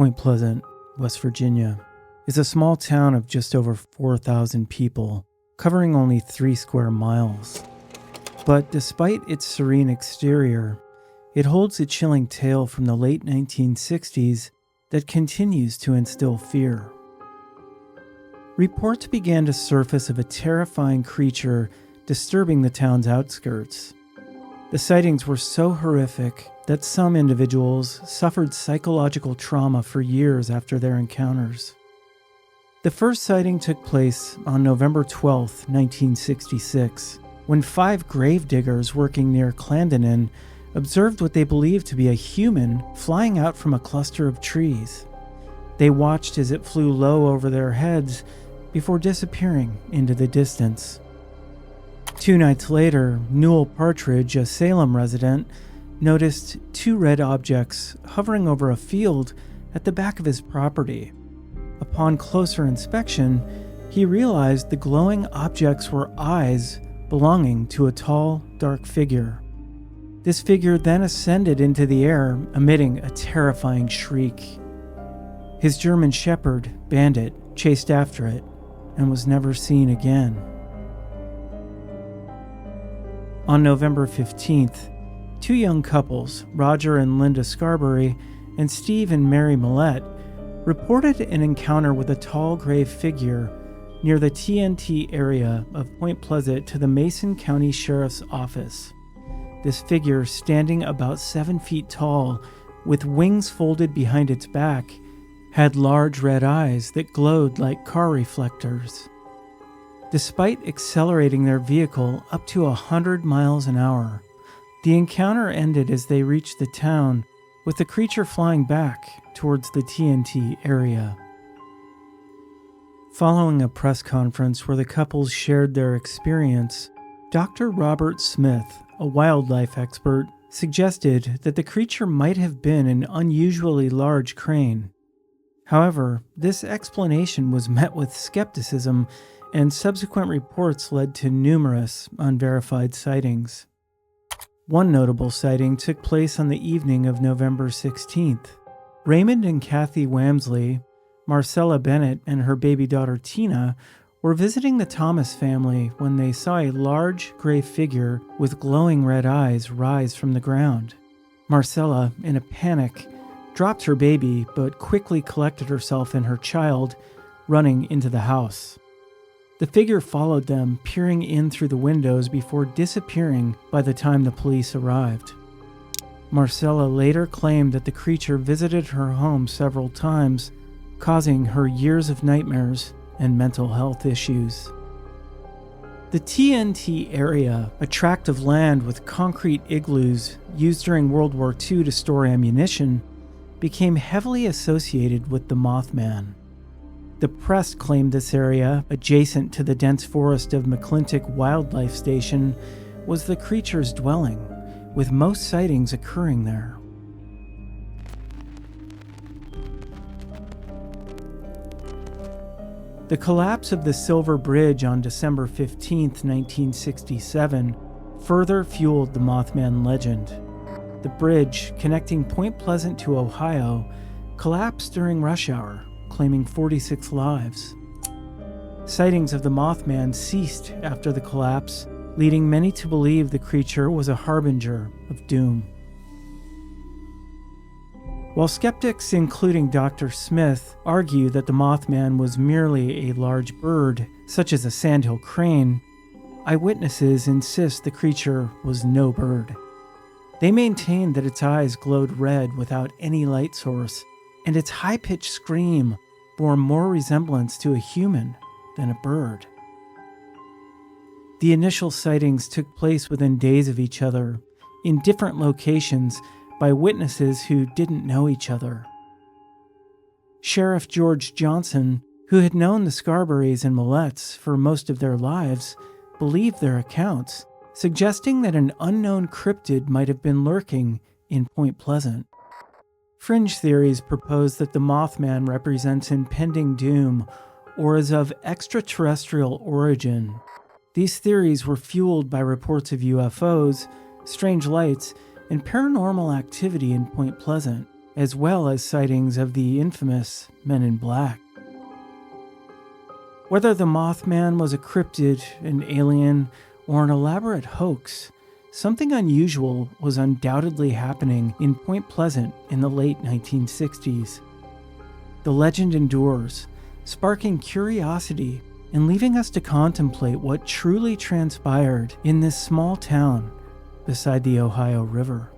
Point Pleasant, West Virginia, is a small town of just over 4,000 people, covering only 3 square miles. But despite its serene exterior, it holds a chilling tale from the late 1960s that continues to instill fear. Reports began to surface of a terrifying creature disturbing the town's outskirts. The sightings were so horrific that some individuals suffered psychological trauma for years after their encounters. The first sighting took place on November 12, 1966, when 5 gravediggers working near Clandinin observed what they believed to be a human flying out from a cluster of trees. They watched as it flew low over their heads before disappearing into the distance. 2 nights later, Newell Partridge, a Salem resident, noticed 2 red objects hovering over a field at the back of his property. Upon closer inspection, he realized the glowing objects were eyes belonging to a tall, dark figure. This figure then ascended into the air, emitting a terrifying shriek. His German Shepherd, Bandit, chased after it and was never seen again. On November 15th, 2 young couples, Roger and Linda Scarberry and Steve and Mary Millette, reported an encounter with a tall gray figure near the TNT area of Point Pleasant to the Mason County Sheriff's Office. This figure, standing about 7 feet tall, with wings folded behind its back, had large red eyes that glowed like car reflectors. Despite accelerating their vehicle up to 100 miles an hour, the encounter ended as they reached the town, with the creature flying back towards the TNT area. Following a press conference where the couples shared their experience, Dr. Robert Smith, a wildlife expert, suggested that the creature might have been an unusually large crane. However, this explanation was met with skepticism, and subsequent reports led to numerous unverified sightings. One notable sighting took place on the evening of November 16th. Raymond and Kathy Wamsley, Marcella Bennett and her baby daughter Tina, were visiting the Thomas family when they saw a large gray figure with glowing red eyes rise from the ground. Marcella, in a panic, dropped her baby but quickly collected herself and her child, running into the house. The figure followed them, peering in through the windows before disappearing by the time the police arrived. Marcella later claimed that the creature visited her home several times, causing her years of nightmares and mental health issues. The TNT area, a tract of land with concrete igloos used during World War II to store ammunition, became heavily associated with the Mothman. The press claimed this area, adjacent to the dense forest of McClintock Wildlife Station, was the creature's dwelling, with most sightings occurring there. The collapse of the Silver Bridge on December 15, 1967, further fueled the Mothman legend. The bridge, connecting Point Pleasant to Ohio, collapsed during rush hour, claiming 46 lives. Sightings of the Mothman ceased after the collapse, leading many to believe the creature was a harbinger of doom. While skeptics, including Dr. Smith, argue that the Mothman was merely a large bird, such as a sandhill crane, eyewitnesses insist the creature was no bird. They maintain that its eyes glowed red without any light source, and its high-pitched scream bore more resemblance to a human than a bird. The initial sightings took place within days of each other, in different locations, by witnesses who didn't know each other. Sheriff George Johnson, who had known the Scarberrys and Millettes for most of their lives, believed their accounts, suggesting that an unknown cryptid might have been lurking in Point Pleasant. Fringe theories propose that the Mothman represents impending doom or is of extraterrestrial origin. These theories were fueled by reports of UFOs, strange lights, and paranormal activity in Point Pleasant. as well as sightings of the infamous Men in Black. Whether the Mothman was a cryptid, an alien, or an elaborate hoax, something unusual was undoubtedly happening in Point Pleasant in the late 1960s. The legend endures, sparking curiosity and leaving us to contemplate what truly transpired in this small town beside the Ohio River.